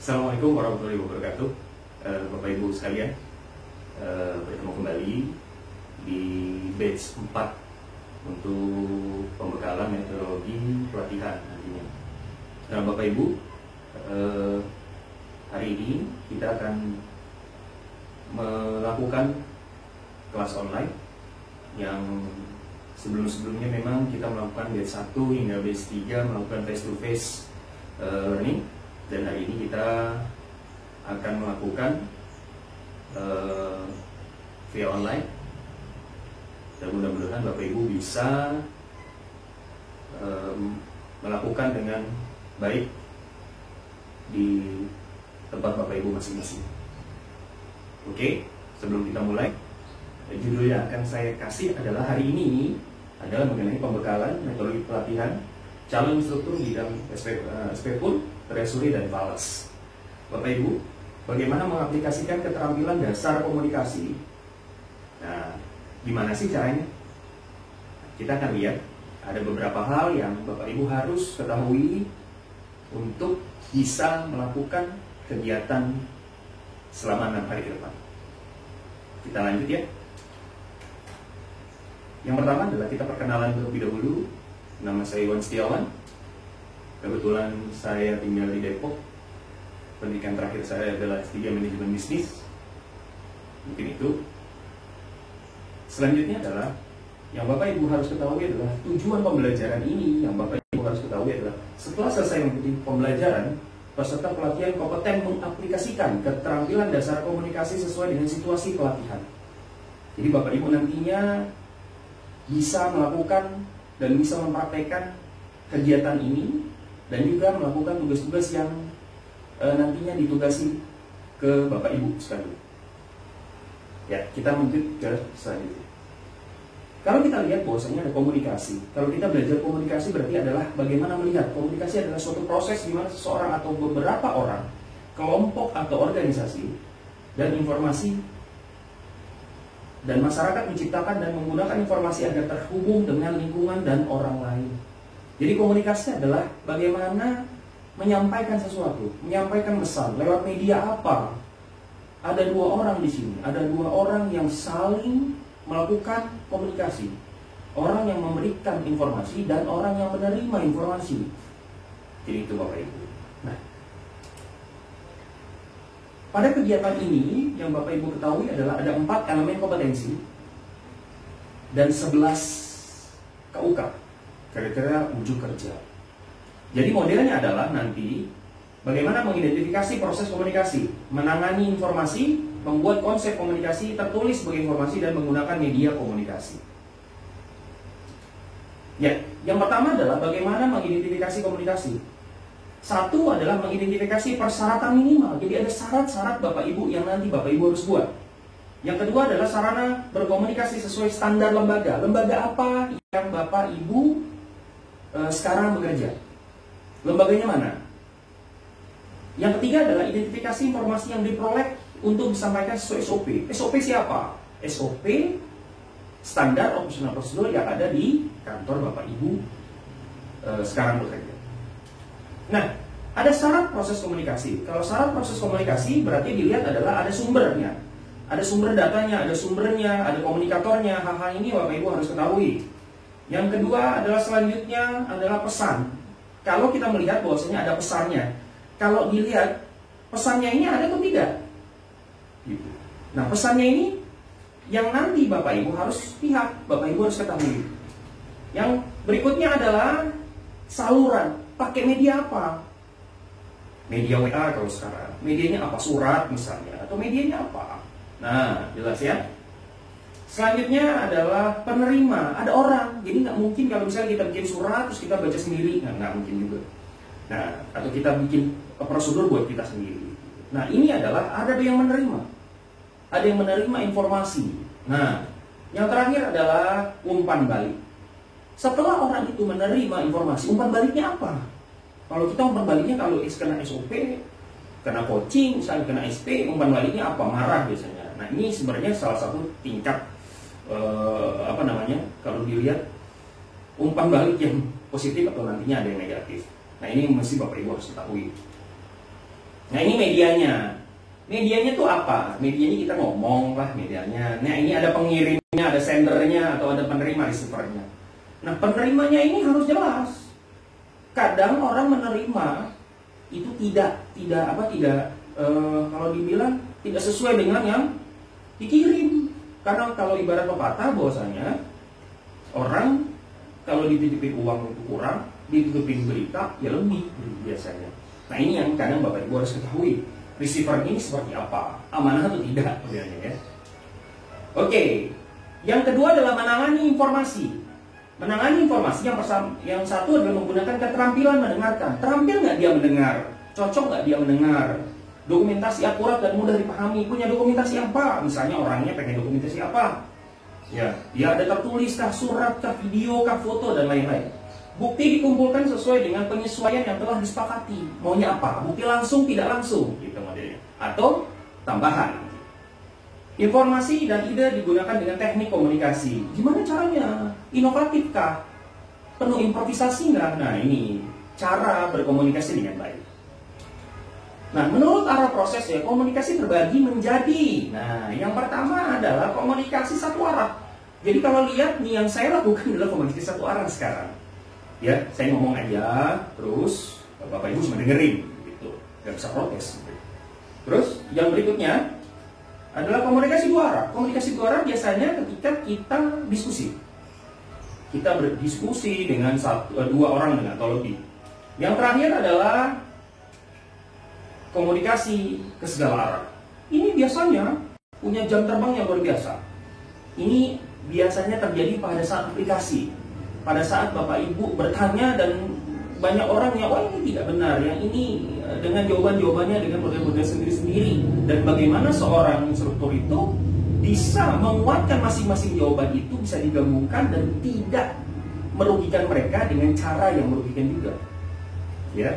Assalamualaikum warahmatullahi wabarakatuh. Bapak Ibu sekalian, bertemu kembali di batch 4 untuk pembekalan metodologi pelatihan nantinya. Nah Bapak Ibu, hari ini kita akan melakukan kelas online yang sebelum-sebelumnya memang kita melakukan batch 1 hingga batch 3 melakukan face to face learning. Dan hari ini kita akan melakukan via online. Dan mudah-mudahan Bapak Ibu bisa melakukan dengan baik di tempat Bapak Ibu masing-masing. Oke, sebelum kita mulai, judul yang akan saya kasih adalah hari ini adalah mengenai pembekalan metodologi pelatihan calon instruktur bidang SPPUL, Treasury dan Fales. Bapak Ibu, bagaimana mengaplikasikan keterampilan dasar komunikasi? Nah, gimana sih caranya? Kita akan lihat ada beberapa hal yang Bapak Ibu harus ketahui untuk bisa melakukan kegiatan selama 6 hari ke depan. Kita lanjut ya. Yang pertama adalah kita perkenalan terlebih dahulu. Nama saya Iwan Setiawan. Kebetulan saya tinggal di Depok. Pendidikan terakhir saya adalah S3 Manajemen Bisnis. Mungkin itu. Selanjutnya adalah yang Bapak Ibu harus ketahui adalah tujuan pembelajaran ini. Yang Bapak Ibu harus ketahui adalah setelah selesai mengikuti pembelajaran, peserta pelatihan kompeten mengaplikasikan keterampilan dasar komunikasi sesuai dengan situasi pelatihan. Jadi Bapak Ibu nantinya bisa melakukan dan bisa mempraktekkan kegiatan ini dan juga melakukan tugas-tugas yang nantinya ditugasi ke Bapak Ibu sekalian. Ya, kita lanjut ke selanjutnya. Kalau kita lihat bahwasanya ada komunikasi. Kalau kita belajar komunikasi berarti adalah bagaimana melihat. Komunikasi adalah suatu proses di mana seseorang atau beberapa orang, kelompok atau organisasi dan informasi dan masyarakat menciptakan dan menggunakan informasi agar terhubung dengan lingkungan dan orang lain. Jadi komunikasi adalah bagaimana menyampaikan sesuatu, menyampaikan pesan lewat media apa. Ada dua orang di sini, ada dua orang yang saling melakukan komunikasi. Orang yang memberikan informasi dan orang yang menerima informasi. Jadi itu Bapak Ibu. Nah, pada kegiatan ini yang Bapak Ibu ketahui adalah ada 4 elemen kompetensi dan 11 KUK, kriteria wujud kerja. Jadi modelnya adalah nanti bagaimana mengidentifikasi proses komunikasi, menangani informasi, membuat konsep komunikasi tertulis sebagai informasi dan menggunakan media komunikasi. Ya, yang pertama adalah bagaimana mengidentifikasi komunikasi. Satu adalah mengidentifikasi persyaratan minimal. Jadi ada syarat-syarat Bapak Ibu yang nanti Bapak Ibu harus buat. Yang kedua adalah sarana berkomunikasi sesuai standar lembaga. Lembaga apa yang Bapak Ibu sekarang bekerja? Lembaganya mana? Yang ketiga adalah identifikasi informasi yang diperoleh untuk disampaikan sesuai SOP. SOP siapa? SOP standar operasional prosedur yang ada di kantor Bapak Ibu sekarang bekerja. Nah, ada syarat proses komunikasi. Kalau syarat proses komunikasi berarti dilihat adalah ada sumbernya. Ada sumber datanya, ada sumbernya, ada komunikatornya. Hal-hal ini Bapak Ibu harus ketahui. Yang kedua adalah selanjutnya adalah pesan. Kalau kita melihat bahwasanya ada pesannya. Kalau dilihat pesannya ini ada atau tidak? Gitu. Nah, pesannya ini yang nanti Bapak Ibu harus lihat, Bapak Ibu harus ketahui. Yang berikutnya adalah saluran. Pakai media apa? Media WA kalau sekarang. Medianya apa? Surat misalnya. Atau medianya apa? Nah, jelas ya. Selanjutnya adalah penerima. Ada orang. Jadi nggak mungkin kalau misalnya kita bikin surat terus kita baca sendiri. Nggak mungkin juga. Nah, atau kita bikin prosedur buat kita sendiri. Nah, ini adalah ada yang menerima. Ada yang menerima informasi. Nah, yang terakhir adalah umpan balik. Setelah orang itu menerima informasi, umpan baliknya apa? Kalau kita umpan baliknya kalau kena SOP, kena coaching, misalnya kena SP, umpan baliknya apa? Marah biasanya. Nah, ini sebenarnya salah satu tingkat kalau dilihat umpan balik yang positif atau nantinya ada yang negatif. Nah, ini mesti Bapak Ibu harus ketahui. Nah ini medianya. Medianya tuh apa? Medianya kita ngomong lah medianya. Nah ini ada pengirimnya, ada sendernya, atau ada penerima receivernya. Nah penerimanya ini harus jelas. Kadang orang menerima itu tidak kalau dibilang tidak sesuai dengan yang dikirim. Karena kalau ibarat pepatah bahwasanya orang kalau dititipin uang itu kurang, dititipin berita ya lebih biasanya. Nah ini yang kadang Bapak Ibu harus ketahui. Receiver ini seperti apa? Amanah atau tidak? Ya. Oke. Yang kedua adalah menangani informasi. Menangani informasi yang satu adalah menggunakan keterampilan mendengarkan. Terampil nggak dia mendengar? Cocok nggak dia mendengar? Dokumentasi akurat dan mudah dipahami. Punya dokumentasi apa? Misalnya orangnya pengen dokumentasi apa? Ya, dia ada tertulis kah, surat kah, video kah, foto dan lain-lain. Bukti dikumpulkan sesuai dengan penyesuaian yang telah disepakati. Maunya apa? Bukti langsung, tidak langsung, gitu modelnya. Atau tambahan. Informasi dan ide digunakan dengan teknik komunikasi. Gimana caranya? Inovatif kah? Penuh improvisasi nggak? Nah ini cara berkomunikasi dengan baik. Nah, menurut arah proses ya, komunikasi terbagi menjadi. Nah, yang pertama adalah komunikasi satu arah. Jadi kalau lihat nih yang saya lakukan adalah komunikasi satu arah sekarang. Ya, saya ngomong aja, terus Bapak Ibu cuma dengerin, gitu. Gak bisa protes. Terus yang berikutnya adalah komunikasi dua arah. Komunikasi dua arah biasanya ketika kita diskusi. Kita berdiskusi dengan dua orang dengan atau lebih. Yang terakhir adalah komunikasi ke segala arah. Ini biasanya punya jam terbang yang luar biasa. Ini biasanya terjadi pada saat aplikasi. Pada saat Bapak Ibu bertanya dan banyak orang yang, wah ini tidak benar, yang ini dengan jawaban-jawabannya dengan model-model sendiri-sendiri. Dan bagaimana seorang instruktur itu bisa menguatkan masing-masing jawaban itu bisa digabungkan dan tidak merugikan mereka dengan cara yang merugikan juga. Ya.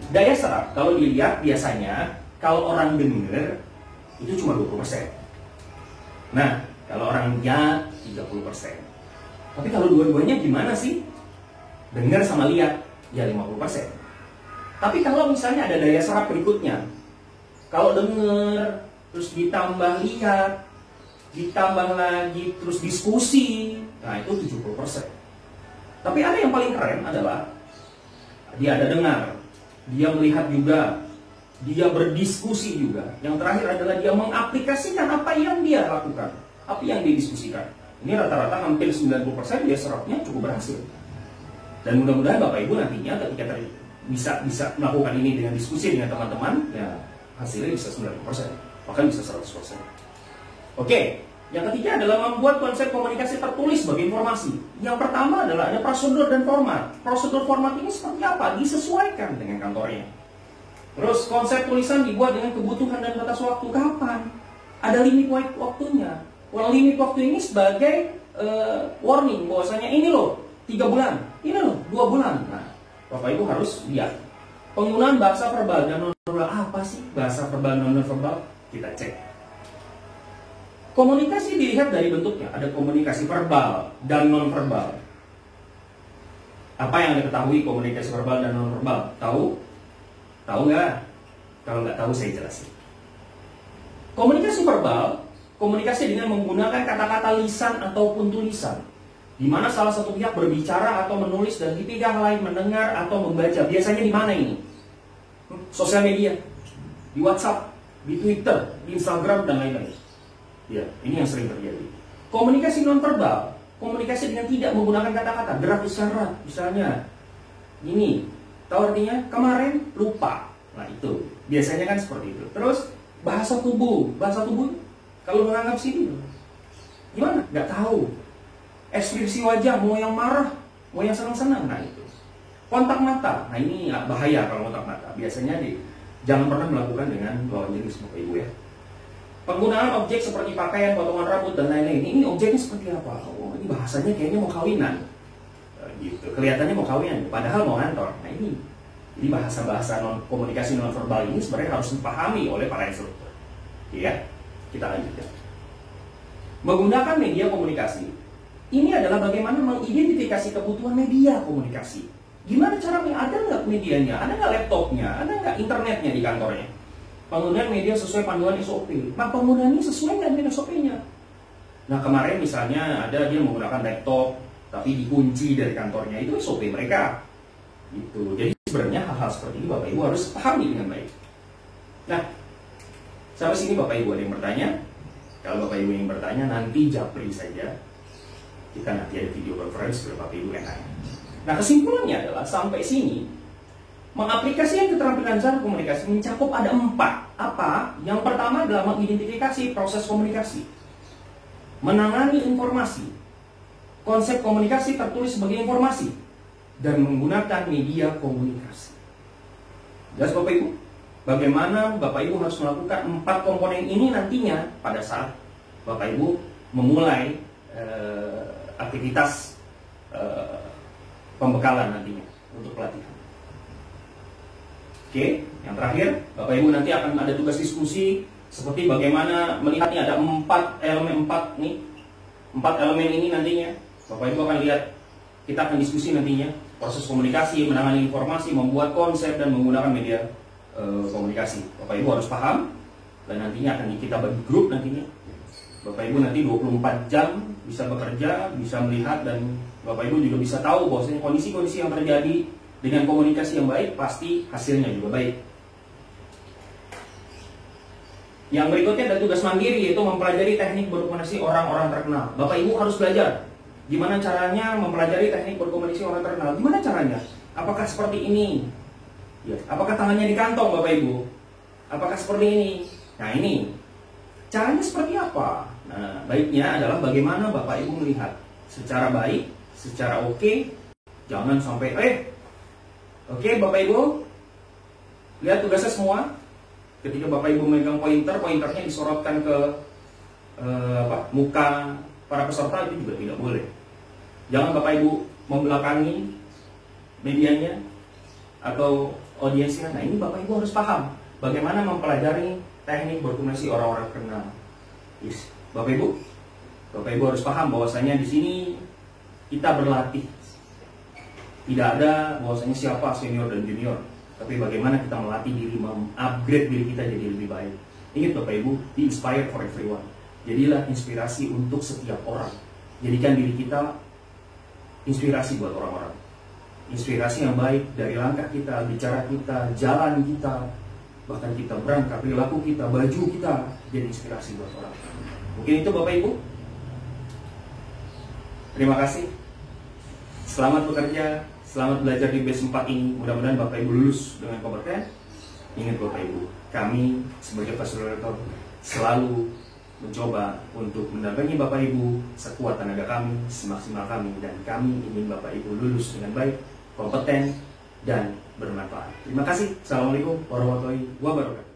Daya serap, kalau dilihat biasanya kalau orang dengar itu cuma 20%. Nah, kalau orang lihat 30%. Tapi kalau dua-duanya gimana sih? Dengar sama lihat, ya 50%. Tapi kalau misalnya ada daya serap berikutnya, kalau dengar, terus ditambah lihat, ditambah lagi, terus diskusi, nah itu 70%. Tapi ada yang paling keren adalah dia ada dengar, dia melihat juga, dia berdiskusi juga. Yang terakhir adalah dia mengaplikasikan apa yang dia lakukan, apa yang dia diskusikan. Ini rata-rata hampir 90% dia serapnya cukup berhasil. Dan mudah-mudahan Bapak Ibu nantinya ketika bisa melakukan ini dengan diskusi dengan teman-teman, ya hasilnya bisa 90%, bahkan bisa 100%. Oke, yang ketiga adalah membuat konsep komunikasi tertulis sebagai informasi. Yang pertama adalah ada prosedur dan format. Prosedur format ini seperti apa? Disesuaikan dengan kantornya. Terus konsep tulisan dibuat dengan kebutuhan dan batas waktu. Kapan? Ada limit waktunya. Limit waktu ini sebagai warning bahwasanya ini loh 3 bulan, ini loh 2 bulan. Nah, Bapak Ibu harus lihat penggunaan bahasa verbal dan non-verbal. Apa sih bahasa verbal dan non-verbal? Kita cek. Komunikasi dilihat dari bentuknya. Ada komunikasi verbal dan non-verbal. Apa yang Anda ketahui komunikasi verbal dan non-verbal? Tahu? Tahu nggak? Kalau nggak tahu saya jelasin. Komunikasi verbal, komunikasi dengan menggunakan kata-kata lisan ataupun tulisan, di mana salah satu pihak berbicara atau menulis dan di pihak lain mendengar atau membaca. Biasanya di mana ini? Sosial media, di WhatsApp, di Twitter, di Instagram dan lain-lain. Ya, ini yang sering terjadi. Komunikasi nonverbal, komunikasi dengan tidak menggunakan kata-kata, gerak isyarat, misalnya ini, tahu artinya kemarin lupa. Nah itu biasanya kan seperti itu. Terus bahasa tubuh kalau menganggap sini gimana? Nggak tahu. Ekspresi wajah, mau yang marah, mau yang senang-senang. Nah itu. Kontak mata, nah ini bahaya kalau kontak mata. Biasanya jangan pernah melakukan dengan lawan jenis Bapak Ibu ya. Penggunaan objek seperti pakaian, potongan rambut dan lain-lain. Ini objeknya seperti apa? Oh, ini bahasanya kayaknya mau kawinan. Gitu. Kelihatannya mau kawinan, padahal mau ngantor. Nah ini. Jadi bahasa-bahasa komunikasi non verbal ini sebenarnya harus dipahami oleh para instruktur. Ya, kita lanjutkan. Menggunakan media komunikasi. Ini adalah bagaimana mengidentifikasi kebutuhan media komunikasi. Gimana caranya? Ada nggak medianya? Ada nggak laptopnya? Ada nggak internetnya di kantornya? Penggunaan media sesuai panduan SOP. Nah, penggunaannya sesuai nggak dengan SOP-nya? Nah, kemarin misalnya ada dia menggunakan laptop, tapi dikunci dari kantornya. Itu SOP mereka. Gitu. Jadi sebenarnya hal-hal seperti ini Bapak Ibu harus pahami dengan baik. Nah, sampai sini Bapak Ibu ada yang bertanya? Kalau Bapak Ibu yang bertanya, nanti japri saja. Kita nanti ada video conference Bapak Ibu yang tanya. Nah, kesimpulannya adalah sampai sini mengaplikasikan keterampilan cara komunikasi mencakup ada 4. Apa? Yang pertama adalah mengidentifikasi proses komunikasi, menangani informasi, konsep komunikasi tertulis sebagai informasi, dan menggunakan media komunikasi. Jelas Bapak Ibu? Bagaimana Bapak Ibu harus melakukan 4 komponen ini nantinya pada saat Bapak Ibu memulai aktivitas pembekalan nantinya untuk pelatihan. Oke, yang terakhir, Bapak Ibu nanti akan ada tugas diskusi seperti bagaimana melihatnya ada 4 elemen ini nantinya. Bapak Ibu akan lihat, kita akan diskusi nantinya proses komunikasi, menangani informasi, membuat konsep dan menggunakan media komunikasi. Bapak Ibu harus paham dan nantinya akan kita bagi grup nantinya. Bapak Ibu nanti 24 jam bisa bekerja, bisa melihat, dan Bapak Ibu juga bisa tahu bahwasanya kondisi-kondisi yang terjadi dengan komunikasi yang baik pasti hasilnya juga baik. Yang berikutnya adalah tugas mandiri, yaitu mempelajari teknik berkomunikasi orang-orang terkenal. Bapak Ibu harus belajar gimana caranya mempelajari teknik berkomunikasi orang terkenal. Gimana caranya? Apakah seperti ini? Ya. Apakah tangannya di kantong Bapak Ibu? Apakah seperti ini? Nah, ini caranya seperti apa? Nah, baiknya adalah bagaimana Bapak Ibu melihat secara baik, secara oke. Jangan sampai oke, Bapak Ibu, lihat tugasnya semua. Ketika Bapak Ibu memegang pointernya disorotkan ke muka para peserta, itu juga tidak boleh. Jangan Bapak Ibu membelakangi medianya atau audiensnya. Nah, ini Bapak Ibu harus paham bagaimana mempelajari teknik berkomunikasi orang-orang terkenal. Yes. Bapak Ibu harus paham bahwasanya di sini kita berlatih. Tidak ada bahwasanya siapa senior dan junior, tapi bagaimana kita melatih diri, mengupgrade diri kita jadi lebih baik. Ingat Bapak Ibu, be inspired for everyone. Jadilah inspirasi untuk setiap orang. Jadikan diri kita inspirasi buat orang-orang. Inspirasi yang baik dari langkah kita, bicara kita, jalan kita, bahkan kita berangkat, perilaku kita, baju kita, jadi inspirasi buat orang. Mungkin itu Bapak Ibu. Terima kasih. Selamat bekerja, selamat belajar di batch 4 ini. Mudah-mudahan Bapak Ibu lulus dengan kompeten. Ingat Bapak Ibu, kami sebagai fasilitator selalu mencoba untuk mendampingi Bapak Ibu sekuat tenaga kami, semaksimal kami, dan kami ingin Bapak Ibu lulus dengan baik, kompeten, dan bermanfaat. Terima kasih. Assalamualaikum warahmatullahi wabarakatuh.